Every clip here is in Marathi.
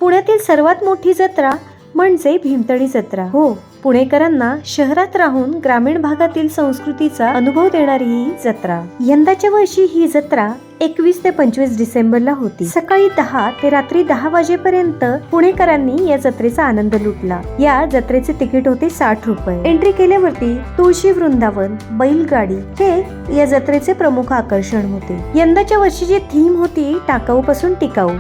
पुण्यातील सर्वात मोठी जत्रा म्हणजे भीमतडी जत्रा. हो, पुणेकरांना शहरात राहून ग्रामीण भागातील संस्कृतीचा अनुभव देणारी ही जत्रा. यंदाच्या वर्षी ही जत्रा 21 ते 25 डिसेंबरला होती. सकाळी 10 ते रात्री 10 वाजेपर्यंत पुणेकरांनी या जत्रेचा आनंद लुटला. या जत्रेचे तिकीट होते 60 रुपये. एंट्री केल्यावरती तुळशी वृंदावन, बैलगाडी हे या जत्रेचे प्रमुख आकर्षण होते. यंदाच्या वर्षीची थीम होती टाकाऊ पासून टिकाऊ.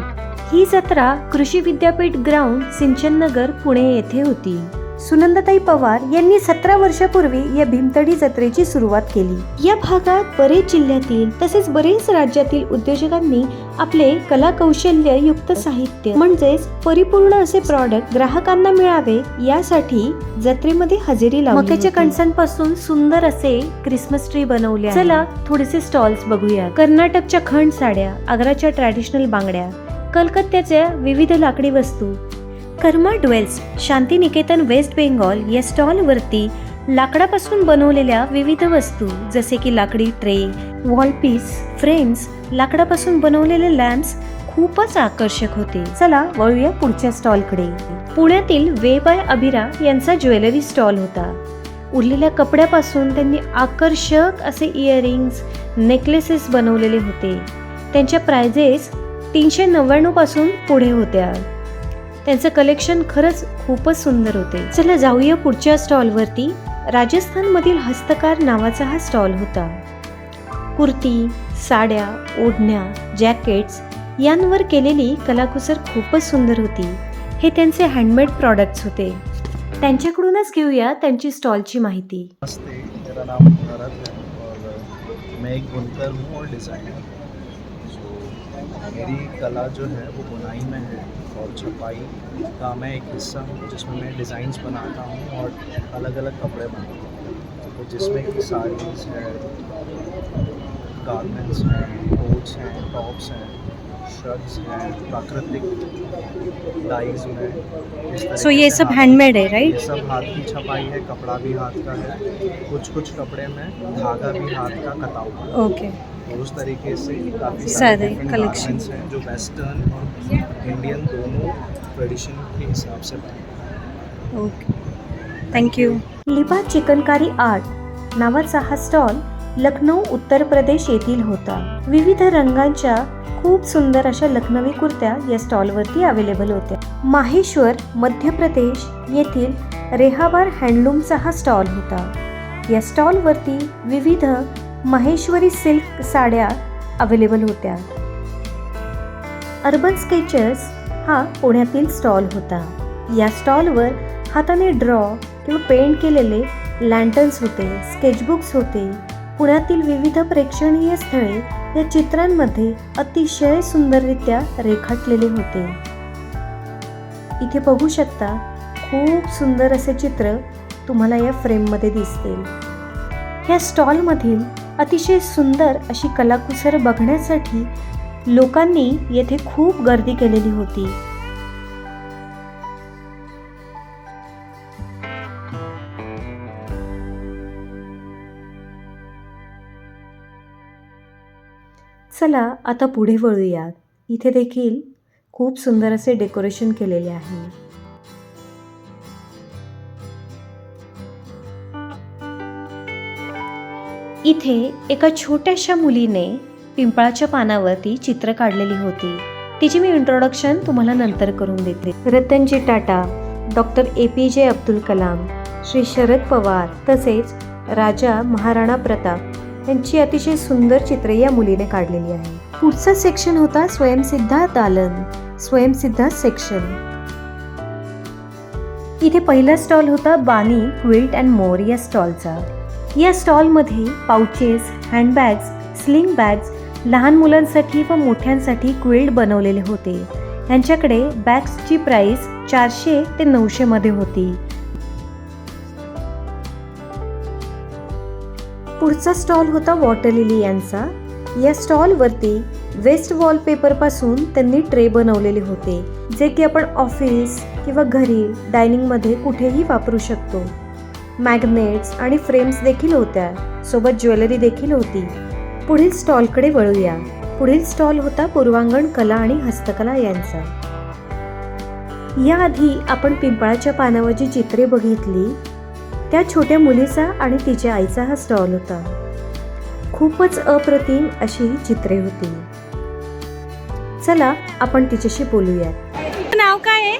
ही जत्रा कृषी विद्यापीठ ग्राउंड, सिंचन नगर, पुणे येथे होती. सुनंदाताई पवार यांनी 17 वर्षापूर्वी या भीमतडी जत्रेची सुरुवात केली. या भागात बरेच जिल्ह्यातील तसेच बरेच राज्यातील उद्योजकांनी आपले कला कौशल्य युक्त साहित्य म्हणजेच परिपूर्ण असे प्रॉडक्ट ग्राहकांना मिळावे यासाठी जत्रेमध्ये हजेरी लावली. मक्याच्या कणसांपासून सुंदर असे क्रिसमस ट्री बनवले. चला थोडेसे स्टॉल्स बघूया. कर्नाटकच्या खंड साड्या, आग्राच्या ट्रॅडिशनल बांगड्या, कलकत्त्याच्या विविध लाकडी वस्तू, कर्मा ड्वेल्स, शांतिनिकेतन वेस्ट बेंगॉल या स्टॉल वरती लाकडापासून बनवलेल्या विविध वस्तू जसे की लाकडी ट्रे, वॉलपीस, फ्रेम्स, लाकडापासून बनवलेले लॅम्प्स खूपच आकर्षक होते. चला वळूया पुढच्या स्टॉलकडे. पुण्यातील वे बाय अभिरा यांचा ज्वेलरी स्टॉल होता. उरलेल्या कपड्यापासून त्यांनी आकर्षक असे इयरिंग्स, नेकलेसेस बनवलेले होते. त्यांच्या प्राइजेस 399 पासून पुढे होत्या. त्यांचं कलेक्शन खरंच खूपच सुंदर होते. चला जाऊया पुढच्या स्टॉल वरती. राजस्थान मधील हस्तकार नावाचा हा स्टॉल होता. कुर्ती, साड्या, ओढण्या, जॅकेट्स यांवर केलेली कलाकुसर खूपच सुंदर होती. हे त्यांचे हँडमेड प्रॉडक्ट्स होते. त्यांच्याकडूनच घेऊया त्यांची स्टॉलची माहिती. नमस्ते, मेरा नाम भरत है और मैं एक बुनकर हूँ और डिज़ाइनर. मेरी कला जो है वो बुनाई में है और छपाई का मैं एक हिस्सा हूँ जिसमें मैं डिज़ाइंस बनाता हूँ और अलग अलग कपड़े बनाता हूँ. तो जिसमें कि साड़ीज़ है, गारमेंट्स हैं, कोट्स हैं, टॉप्स हैं, शर्ट्स हैं, प्राकृतिक डाइज में. सो ये सब हैंडमेड है, राइट? ये सब हाथ की छपाई है, कपड़ा भी हाथ का है. कुछ कपड़े में धागा भी हाथ का कटा हुआ है. ओके. तो उस तरीके से काफ़ी सारे सारे कलेक्शंस हैं जो वेस्टर्न और इंडियन दोनों ट्रेडिशन के हिसाब से बने. Okay, thank you. लिबा चिकनकारी आर्ट नावाचा हा स्टॉल लखनौ, उत्तर प्रदेश येथील होता. विविध रंगांच्या खूप सुंदर अशा लखनवी कुर्त्या या स्टॉलवरती अवेलेबल होत्या. माहेश्वर, मध्य प्रदेश येथील रेहाबार हँडलूमचा हा स्टॉल होता. या स्टॉलवरती विविध माहेश्वरी सिल्क साड्या अवेलेबल होत्या. अर्बन स्केचर्स हा पुण्यातील स्टॉल होता. या स्टॉलवर हाताने ड्रॉ किंवा पेंट केलेले लँटर्न्स होते, स्केचबुक्स होते. पुण्यातील विविध प्रेक्षणीय स्थळे या चित्रांमध्ये अतिशय सुंदररित्या रेखाटलेले होते. इथे बघू शकता खूप सुंदर असे चित्र तुम्हाला या फ्रेममध्ये दिसतील. या स्टॉलमधील अतिशय सुंदर अशी कलाकुसर बघण्यासाठी लोकांनी येथे खूप गर्दी केलेली होती. चला आता पुढे वळूया. इथे देखील खूप सुंदर असे डेकोरेशन केलेले आहे. इथे एका छोट्याशा मुलीने पिंपळाच्या पानावरती चित्र काढलेली होती. तिची मी इंट्रोडक्शन तुम्हाला नंतर करून देते. रतनजी टाटा, डॉक्टर APJ अब्दुल कलाम, श्री शरद पवार तसेच राजा महाराणा प्रताप यांची अतिशय सुंदर चित्रे या मुलीने काढलेली आहे. पुढचा सेक्शन होता स्वयंसिद्धा दालन, स्वयंसिद्धा सेक्शन. इथे पहिला स्टॉल होता बानी क्विल्ट अँड मोर या स्टॉलचा. या स्टॉलमध्ये पाउचेस, हँडबॅग्स, स्लिंग बॅग्स, लहान मुलांसाठी व मोठ्यांसाठी क्विल्ट बनवलेले होते. यांच्याकडे बॅग्सची प्राइस 400 ते 900 मध्ये होती. पुढचा स्टॉल होता वॉटर लिली यांचा. या स्टॉलवरती वेस्ट वॉलपेपर पासून त्यांनी ट्रे बनवलेले होते, जे की आपण ऑफिस किंवा घरी डायनिंगमध्ये कुठेही वापरू शकतो. मॅग्नेट्स आणि फ्रेम्स देखील होत्या, सोबत ज्वेलरी देखील होती. पुढील स्टॉलकडे वळूया. पुढील स्टॉल होता पूर्वांगण कला आणि हस्तकला यांचा. याआधी आपण पिंपळाच्या पानावर जी चित्रे बघितली त्या छोट्या मुलीचा आणि तिच्या आईचा हा स्टॉल होता. खूपच अप्रतिम अशी ही चित्रे होती. चला आपण तिच्याशी बोलूयात. नाव काय आहे?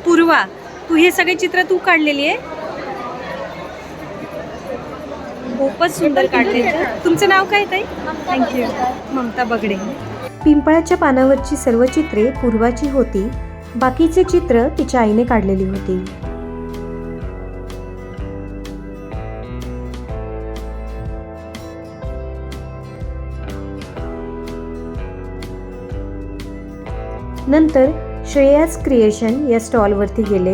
पूर्वा. तू हे सगळे चित्र तू काढलेली आहे? खूपच सुंदर काढले. तुमचं नाव काय ताई? थँक्यू. ममता बगडे. पिंपळाच्या पानावरची सर्व चित्रे पूर्वाची होती. बाकीचे चित्र तिच्या आईने काढलेली होती. नंतर श्रेयास क्रिएशन या स्टॉलवरती गेले.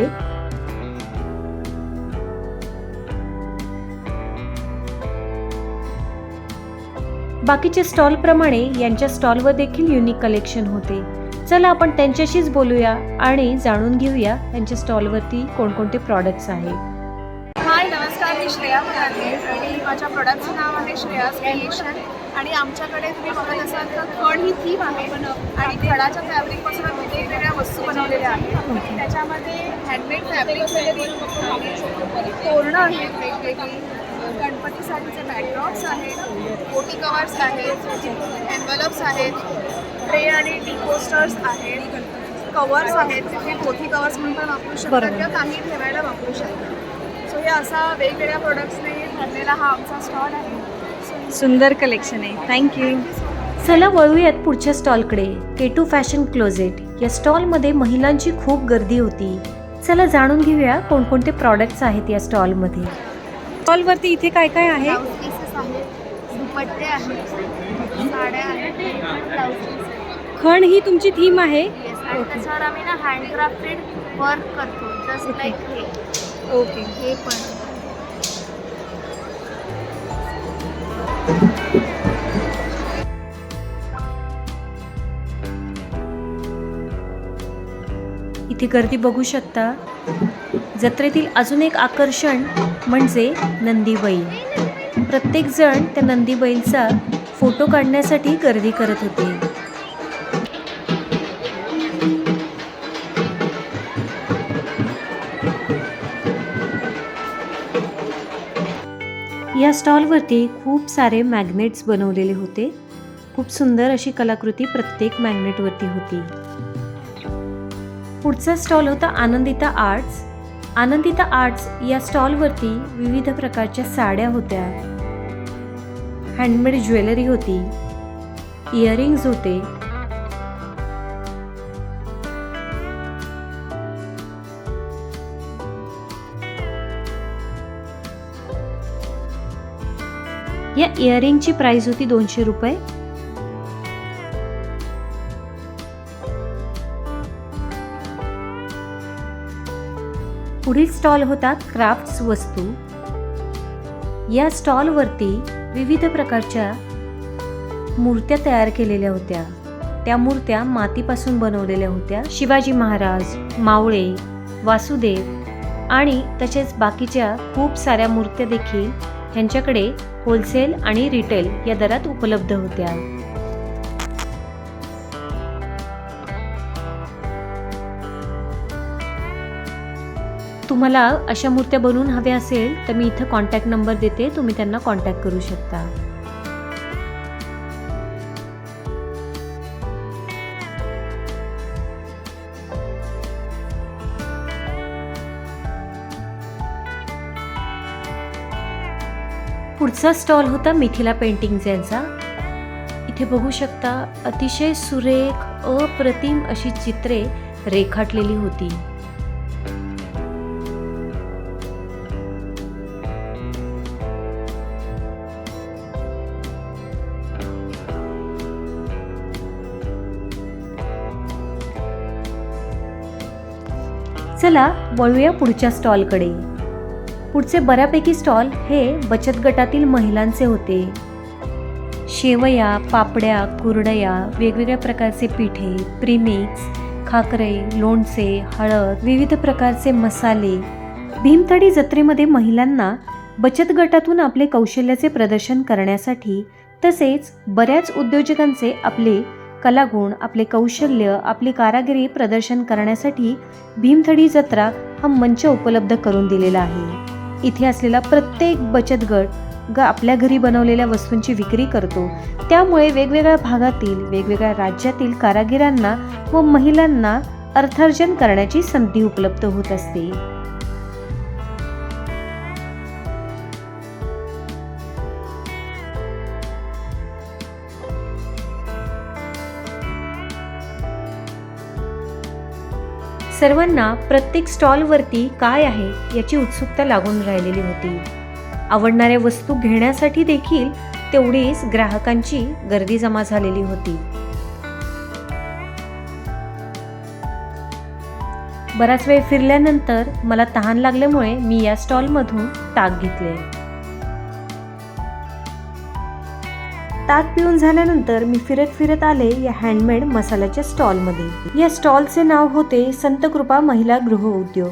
बाकीच्या स्टॉल प्रमाणे यांच्या स्टॉलवर देखील युनिक कलेक्शन होते. चला आपण त्यांच्याशीच बोलूया आणि जाणून घेऊया त्यांच्या स्टॉलवरती कोणकोणते प्रॉडक्ट्स आहेत. हाय नमस्कार, मी श्रेया म्हणाले आणि माझ्या प्रोडक्टचं नाव आहे श्रेयास क्रिएशन. आणि आमच्याकडे तुम्ही बघत असाल तर खड ही थीम आहे आणि खडाच्या फॅब्रिकपासून आम्ही वेगवेगळ्या वस्तू बनवलेल्या आहेत. त्याच्यामध्ये हँडमेड फॅब्रिक तोरणं आहेत वेगवेगळी, गणपतीसाठीचे बॅकड्रॉप्स आहेत, मोठी कवर्स आहेत, एन्व्हलप्स आहेत, ट्रे आणि टी कोस्टर्स आहेत, कवर्स आहेत. तुम्ही मोठी कवर्स म्हणून पण वापरू शकता किंवा काही ठेवायला वापरू शकता. सो हे असा वेगवेगळ्या प्रोडक्ट्सने भरलेला हा आमचा स्टॉल आहे. सुंदर कलेक्शन आहे. थँक्यू. चला वळूयात पुढच्या स्टॉलकडे. K2 फॅशन क्लोजेट या स्टॉलमध्ये महिलांची खूप गर्दी होती. चला जाणून घेऊया कोणकोणते प्रॉडक्ट्स आहेत या स्टॉलमध्ये. स्टॉलवरती इथे काय काय आहे? ब्लाऊज पीसेस आहेत, दुपट्टे आहेत, साड्या आहेत, ब्लाऊज पीसेस. खण ही तुमची थीम आहे? येस. आणि त्याच्यावर आम्ही ना हँडक्राफ्टेड वर्क करतो, जस्ट लाईक हे. ओके. हे पण इथे गर्दी बघू शकता. जत्रेतील अजून एक आकर्षण म्हणजे नंदी बैल. प्रत्येक जण त्या नंदी बैलचा फोटो काढण्यासाठी गर्दी करत होते. या स्टॉलवरती खूप सारे मॅग्नेट्स बनवलेले होते. खूप सुंदर अशी कलाकृती प्रत्येक मॅग्नेटवरती होती. पुढचा स्टॉल होता आनंदिता आर्ट्स. आनंदिता आर्ट्स या स्टॉलवरती विविध प्रकारच्या साड्या होत्या, हँडमेड ज्वेलरी होती, इयरिंग्स होते. या इयरिंगची प्राइस होती 200 रुपये. पुढील स्टॉल होता क्राफ्ट्स वस्तू. या स्टॉलवरती विविध प्रकारच्या मूर्त्या तयार केलेल्या होत्या. त्या मूर्त्या मातीपासून बनवलेल्या होत्या. शिवाजी महाराज, मावळे, वासुदेव आणि तसेच बाकीच्या खूप साऱ्या मूर्त्या देखील ह्यांच्याकडे होलसेल आणि रिटेल या दरात उपलब्ध होत्या. तुम्हाला अशा मूर्त्या बनवून हव्या असेल तर मी इथं कॉन्टॅक्ट नंबर देते, तुम्ही त्यांना कॉन्टॅक्ट करू शकता. पुढचा स्टॉल होता मिथिला पेंटिंग यांचा. इथे बघू शकता अतिशय सुरेख अप्रतिम अशी चित्रे रेखाटलेली होती. चला वळूया पुढच्या स्टॉलकडे. पुढचे बऱ्यापैकी स्टॉल हे बचत गटातील महिलांचे होते. शेवया, पापड्या, कुरडया, वेगवेगळ्या प्रकारचे पिठे, प्रीमिक्स, खाकरे, लोणचे, हळद, विविध प्रकारचे मसाले. भीमथडी जत्रेमध्ये महिलांना बचत गटातून आपले कौशल्याचे प्रदर्शन करण्यासाठी तसेच बऱ्याच उद्योजकांचे आपले कलागुण, आपले कौशल्य, आपली कारागिरी प्रदर्शन करण्यासाठी भीमथडी जत्रा हा मंच उपलब्ध करून दिलेला आहे. इथे असलेला प्रत्येक बचत गट आपल्या घरी बनवलेल्या वस्तूंची विक्री करतो. त्यामुळे वेगवेगळ्या भागातील, वेगवेगळ्या राज्यातील कारागिरांना व महिलांना अर्थार्जन करण्याची संधी उपलब्ध होत असते. सर्वांना प्रत्येक स्टॉलवरती काय आहे याची उत्सुकता लागून राहिलेली होती. आवडणाऱ्या वस्तू घेण्यासाठी देखील तेवढीच ग्राहकांची गर्दी जमा झालेली होती. बराच वेळ फिरल्यानंतर मला तहान लागल्यामुळे मी या स्टॉलमधून ताक घेतले. ताक पिऊन झाल्यानंतर मी फिरत फिरत आले या हँडमेड मसाल्याच्या स्टॉलमध्ये. या स्टॉलचे नाव होते संतकृपा महिला गृह उद्योग.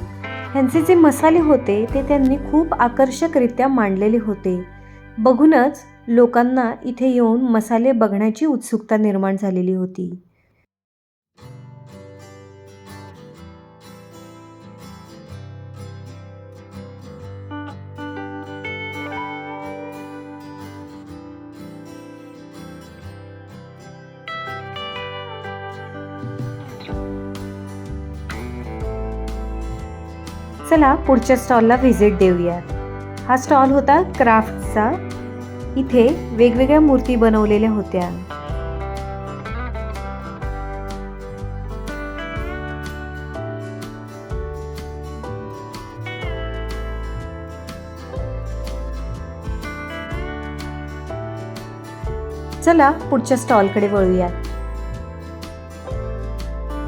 ह्यांचे जे मसाले होते ते त्यांनी खूप आकर्षकरित्या मांडलेले होते. बघूनच लोकांना इथे येऊन मसाले बघण्याची उत्सुकता निर्माण झालेली होती. चला पुढच्या स्टॉलला व्हिजिट देऊया. हा स्टॉल होता क्राफ्टचा. इथे वेगवेगळ्या मूर्ती बनवलेल्या होत्या. चला पुढच्या स्टॉलकडे वळूया.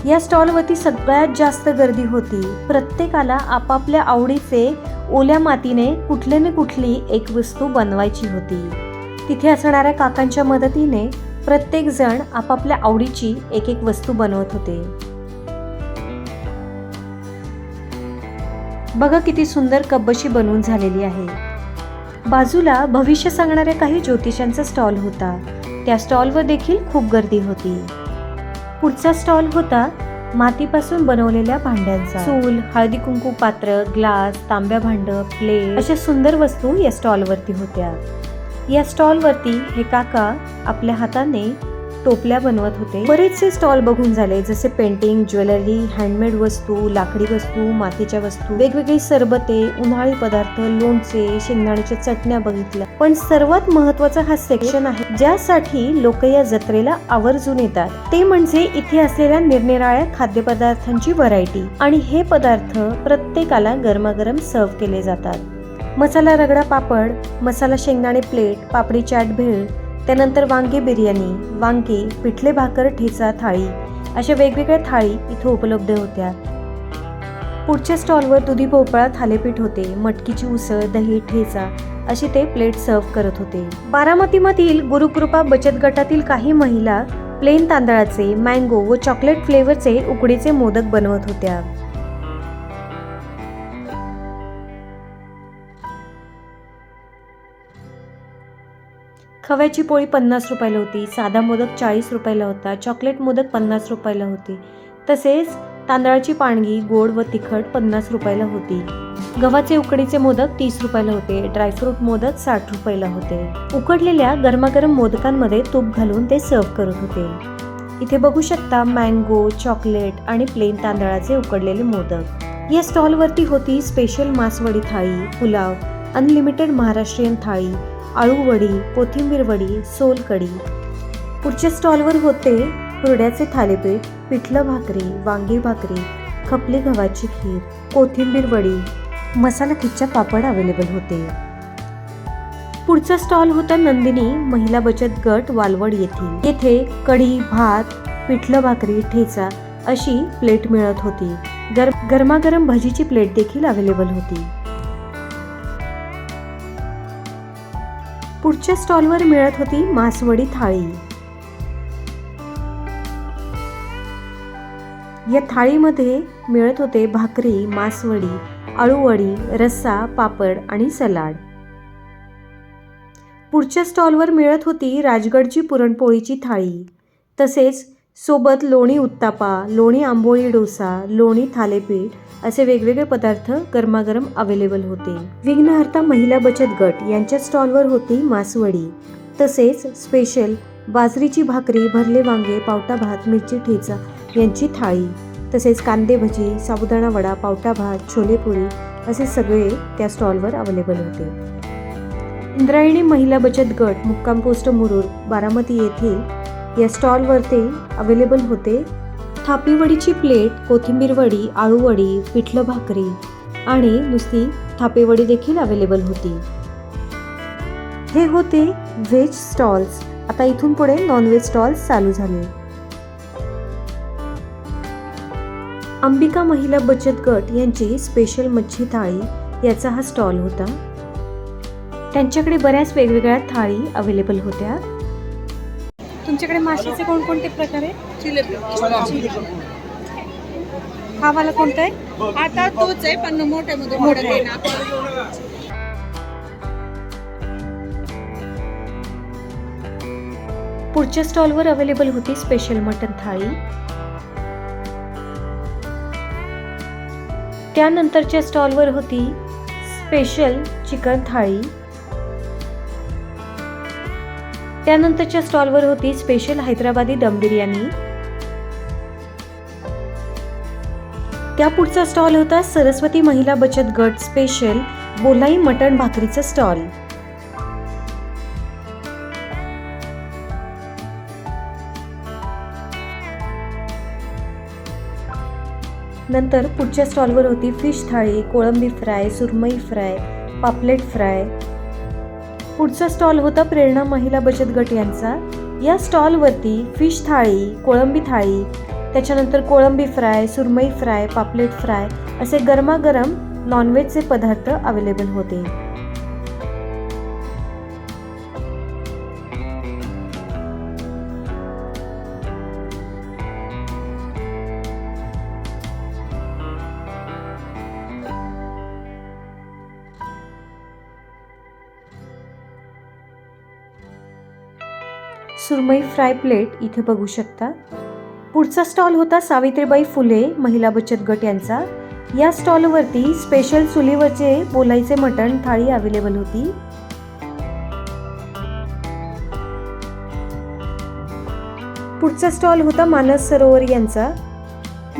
या स्टॉलवरती सगळ्यात जास्त गर्दी होती. प्रत्येकाला आपापल्या आवडीचे ओल्या मातीने कुठले न कुठली एक वस्तू बनवायची होती. तिथे असणाऱ्या काकांच्या मदतीने प्रत्येक जण आपापल्या आवडीची एक एक वस्तू बनवत होते. बघा किती सुंदर कब्बशी बनवून झालेली आहे. बाजूला भविष्य सांगणाऱ्या काही ज्योतिषांचा स्टॉल होता. त्या स्टॉलवर देखील खूप गर्दी होती. पुढचा स्टॉल होता मातीपासून बनवलेल्या भांड्यांचा. चूल, हळदी कुंकू पात्र, ग्लास, तांब्या भांड, प्लेट अशा सुंदर वस्तू या स्टॉलवरती होत्या. या स्टॉलवरती हे काका आपल्या हाताने टोपल्या बनवत होते. बरेचसे स्टॉल बघून झाले, जसे पेंटिंग, ज्वेलरी, हँडमेड वस्तू, लाकडी वस्तू, मातीच्या वस्तू, वेगवेगळी सरबते, उन्हाळी पदार्थ, लोणचे, शेंगदाण्याच्या चटण्या बघितल्या. पण सर्वात महत्वाचा हा सेक्शन आहे ज्यासाठी लोक या जत्रेला आवर्जून येतात. ते म्हणजे इथे असलेल्या निरनिराळ्या खाद्यपदार्थांची व्हरायटी. आणि हे पदार्थ प्रत्येकाला गरमागरम सर्व केले जातात. मसाला रगडा पापड, मसाला शेंगदाणे प्लेट, पापडी चाट भेळ, त्यानंतर वांगी बिर्याणी, वांगी, पिठले भाकर, ठेचा थाळी अशा वेगवेगळ्या थाळी इथे उपलब्ध होत्या. पुढच्या स्टॉलवर दुधी भोपळा थालीपीठ होते. मटकीची उसळ, दही, ठेचा अशी ते प्लेट सर्व करत होते. बारामतीमधील गुरुकृपा बचत गटातील काही महिला प्लेन तांदळाचे, मँगो व चॉकलेट फ्लेवरचे उकडीचे मोदक बनवत होत्या. खव्याची पोळी 50 रुपयाला होती. साधा मोदक 40 रुपयाला होता. चॉकलेट मोदक 50 रुपयाला होते. तसेच तांदळाची पाणगी गोड व तिखट 50 रुपयाला होती. गव्हाचे उकडीचे मोदक 30 रुपयाला होते. ड्रायफ्रूट मोदक 60 रुपयाला होते. उकडलेल्या गरमागरम मोदकांमध्ये तूप घालून ते सर्व करत होते. इथे बघू शकता मँगो, चॉकलेट आणि प्लेन तांदळाचे उकडलेले मोदक. या स्टॉलवरती होती स्पेशल मासवडी थाळी, पुलाव, अनलिमिटेड महाराष्ट्रीयन थाळी, आळू वडी, कोथिंबीर वडी, सोलकढी. पुढच्या स्टॉलवर होते हुरड्याचे थालीपीठ, पिठलं भाकरी, वांगी भाकरी, खपली गव्हाची खीर, कोथिंबीर वडी, मसाला खिच्चा पापड अवेलेबल होते. पुढचा स्टॉल होता नंदिनी महिला बचत गट वालवड येथील. येथे कढी, भात, पिठलं भाकरी, ठेचा अशी प्लेट मिळत होती. गरमागरम भजीची प्लेट देखील अवेलेबल होती. पुढच्या स्टॉलवर मिळत होती मासवडी थाळी. या थाळीमध्ये मिळत होते भाकरी, मासवडी, आळूवडी, रस्सा, पापड आणि सलाड. पुढच्या स्टॉलवर मिळत होती राजगडची पुरणपोळीची थाळी. तसेच सोबत लोणी उत्तापा, लोणी आंबोळी डोसा, लोणी थालेपीठ असे वेगवेगळे पदार्थ गरमागरम अवेलेबल होते. विघ्नहर्ता महिला बचत गट यांच्या स्टॉलवर होती मासवडी, तसेच स्पेशल बाजरीची भाकरी, भरले वांगे, पावटा भात, मिरची ठेचा यांची थाळी, तसेच कांदे भजी, साबुदाणा वडा, पावटा भात, छोलेपुरी असे सगळे त्या स्टॉलवर अवेलेबल होते. इंद्रायणी महिला बचत गट मुक्काम पोस्ट मुरुड बारामती येथील या स्टॉलवर ते अवेलेबल होते. थापी वडीची प्लेट, कोथिंबीर वडी, आळू वडी, पिठलं भाकरी आणि नुसती थापी वडी देखील अवेलेबल होती. हे होते व्हेज स्टॉल्स. आता इथून पुढे नॉनव्हेज स्टॉल्स चालू झाले. अंबिका महिला बचत गट यांची स्पेशल मच्छी थाळी याचा हा स्टॉल होता. त्यांच्याकडे बऱ्याच वेगवेगळ्या थाळी अवेलेबल होत्या. तुमच्याकडे माशाचे कोणकोणते प्रकार आहे? चिलेबी. हा वाला कोणता आहे? आता तोच आहे पण मोठ्यामध्ये मोठं आहे ना. पुढच्या स्टॉलवर अवेलेबल होती स्पेशल मटन थाळी. त्यानंतरच्या स्टॉलवर होती स्पेशल चिकन थाळी. त्यानंतरच्या स्टॉलवर होती स्पेशल हैदराबादी दम बिर्याणी. त्या पुढचा स्टॉल होता सरस्वती महिला बचत गट स्पेशल बोलाई मटण भाकरीचा स्टॉल. नंतर पुढच्या स्टॉलवर होती फिश थाळी, कोळंबी फ्राय, सुरमई फ्राय, पापलेट फ्राय. पुढचा स्टॉल होता प्रेरणा महिला बचत गट यांचा. या स्टॉलवरती फिश थाळी, कोळंबी थाळी, त्याच्यानंतर कोळंबी फ्राय, सुरमई फ्राय, पापलेट फ्राय असे गरमागरम नॉनव्हेजचे पदार्थ अवेलेबल होते. सुरमई फ्राय प्लेट इथे बघू शकता. पुढचा स्टॉल होता सावित्रीबाई फुले महिला बचत गट यांचा. या स्टॉलवरती स्पेशल चुलीवरचे बोलायचे मटण थाळी अवेलेबल होती. पुढचा स्टॉल होता मानस सरोवर यांचा.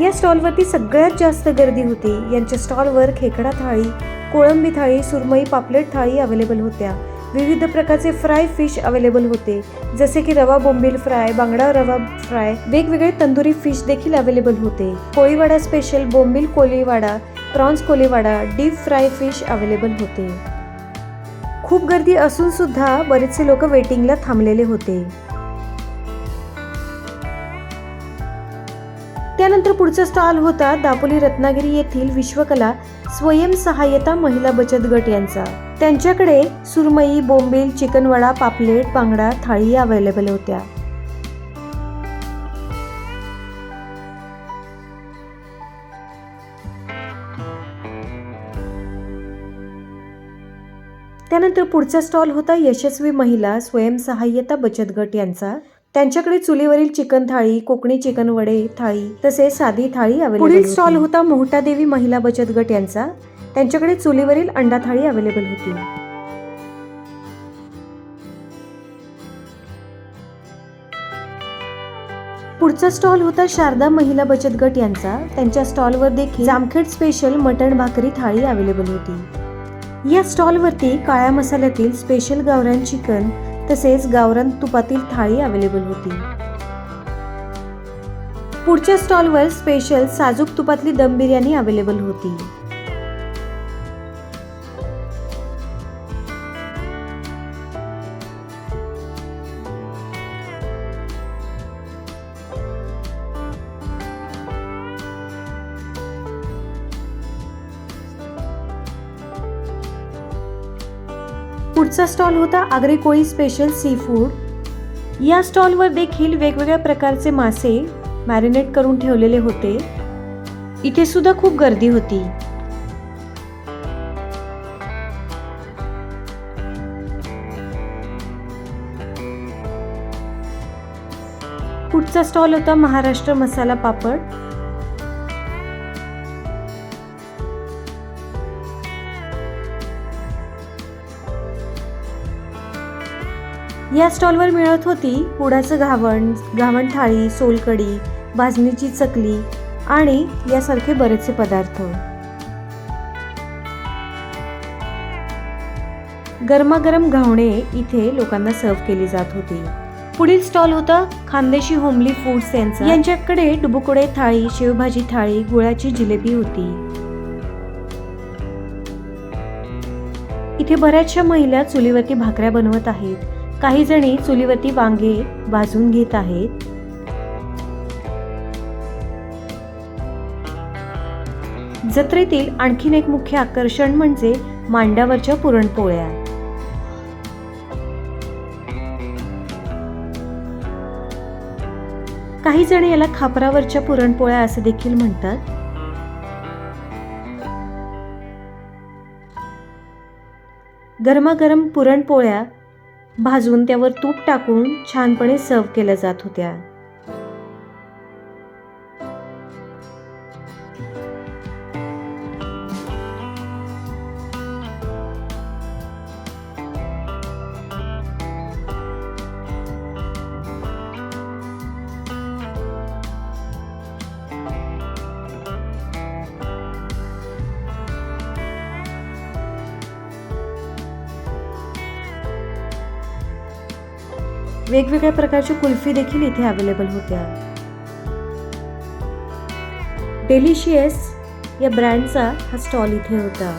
या स्टॉलवरती सगळ्यात जास्त गर्दी होती. यांच्या स्टॉलवर खेकडा थाळी, कोळंबी थाळी, सुरमई पापलेट थाळी अवेलेबल होत्या. विविध प्रकारचे फ्राय फिश अवेलेबल होते, जसे की रवा बोंबील फ्राय, बांगडा रवा फ्राय, वेगवेगळे तंदुरी फिश देखील अवेलेबल होते. कोळीवाडा स्पेशल बोंबील Koliwada, prawns Koliwada, deep fry fish available होते. खूप गर्दी असून सुद्धा बरेचसे लोक वेटिंगला थांबलेले होते. त्यानंतर पुढचा स्टॉल होता दापोली रत्नागिरी येथील विश्वकला स्वयंसहाय्यता महिला बचत गट यांचा. त्यांच्याकडे सुरमई, बोंबील, चिकन वडा, पापलेट, बांगडा थाळी अवेलेबल होत्या. त्यानंतर पुढचा स्टॉल होता यशस्वी महिला स्वयंसहाय्यता बचत गट यांचा. त्यांच्याकडे चुलीवरील चिकन थाळी, कोकणी चिकन वडे थाळी तसेच साधी थाळी अवेलेबल. पुढील स्टॉल होता मोहटादेवी महिला बचत गट यांचा. त्यांच्याकडे चुलीवरील अंडा थाळी अवेलेबल होती. पुढचा स्टॉल होता शारदा महिला बचत गट यांचा. त्यांच्या स्टॉलवर देखील जामखेड स्पेशल मटण भाकरी थाळी अवेलेबल होती. या स्टॉलवरती काळ्या मसाल्यातील स्पेशल गावरान चिकन तसेच गावरान तुपातील थाळी अवेलेबल होती. पुढच्या स्टॉलवर स्पेशल साजूक तुपातली दम बिर्याणी अवेलेबल होती. पुढचा स्टॉल होता Agri Koli special sea food. या स्टॉलवर देखील वेगवेगळ्या प्रकारचे मासे मॅरिनेट करून ठेवलेले होते. इथे सुद्धा खूप गर्दी होती. पुढच्या पुढचा स्टॉल होता महाराष्ट्र मसाला पापड. या स्टॉलवर मिळत होती पुडाचं घावण, घावण थाळी, सोलकढी, भाजणीची चकली आणि यासारखे बरेचसे पदार्थ. गरमागरम घावणे इथे लोकांना सर्व केली जात होती. पुढील स्टॉल होता खानदेशी होमली फूड्स यांचा. यांच्याकडे डुबुकडे थाळी, शेवभाजी थाळी, गुळाची जिलेबी होती. इथे बऱ्याचशा महिला चुलीवरती भाकऱ्या बनवत आहेत. काही जणी चुलीवरती वांगे भाजून घेत आहेत. जत्रेतील आणखीन एक मुख्य आकर्षण म्हणजे मांड्यावरच्या पुरणपोळ्या. काही जण याला खापरावरच्या पुरणपोळ्या असे देखील म्हणतात. गरमागरम पुरणपोळ्या भाजून त्यावर तूप टाकून छानपणे सर्व केल्या जात होत्या. वेगवेगळ्या प्रकारची कुल्फी देखील इथे अवेलेबल होत्या. डेलिशियस या ब्रँडचा हा स्टॉल इथे होता.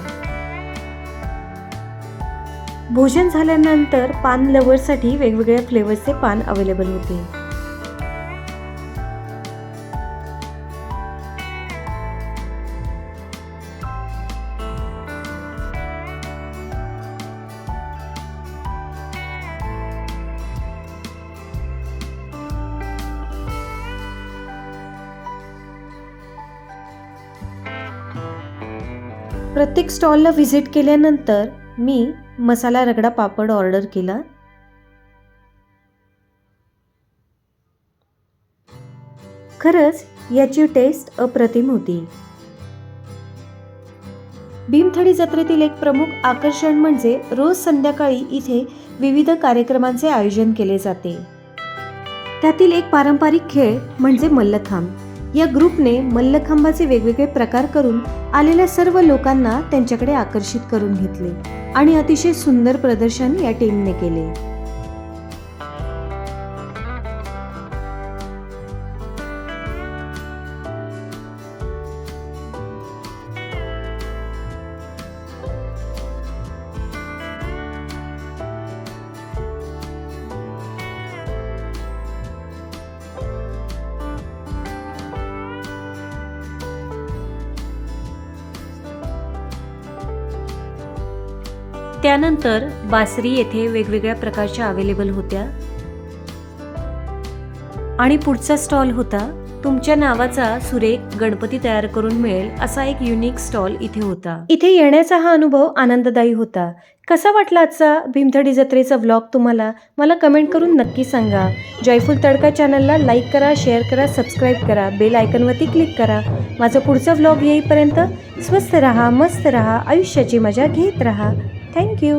भोजन झाल्यानंतर पान लव्हरसाठी वेगवेगळ्या फ्लेवर्सचे पान अवेलेबल होते. प्रत्येक स्टॉलला व्हिजिट केल्यानंतर मी मसाला रगडा पापड ऑर्डर केला. खरंच याची टेस्ट अप्रतिम होती. भीमथडी जत्रेतील एक प्रमुख आकर्षण म्हणजे रोज संध्याकाळी इथे विविध कार्यक्रमांचे आयोजन केले जाते. त्यातील एक पारंपरिक खेळ म्हणजे मल्लखांब. या ग्रुपने मल्लखांबाचे वेगवेगळे प्रकार करून आलेल्या सर्व लोकांना त्यांच्याकडे आकर्षित करून घेतले आणि अतिशय सुंदर प्रदर्शन या टीमने केले. त्यानंतर बासरी येथे वेगवेगळ्या प्रकारच्या अवेलेबल होत्या. आणि पुढचा स्टॉल होता तुमच्या नावाचा सुरेख गणपती तयार करून मिळेल असा एक युनिक स्टॉल इथे होता. इथे येण्याचा हा अनुभव आनंददायी होता. कसा वाटला आजचा भीमथडी जत्रेचा व्लॉग तुम्हाला? मला कमेंट करून नक्की सांगा. जॉयफुल तडका चॅनलला लाईक करा, शेअर करा, सबस्क्राईब करा, बेल आयकॉनवरती क्लिक करा. माझा पुढचा व्लॉग येईपर्यंत स्वस्थ रहा, मस्त रहा, आयुष्याची मजा घेत रहा. थँक्यू.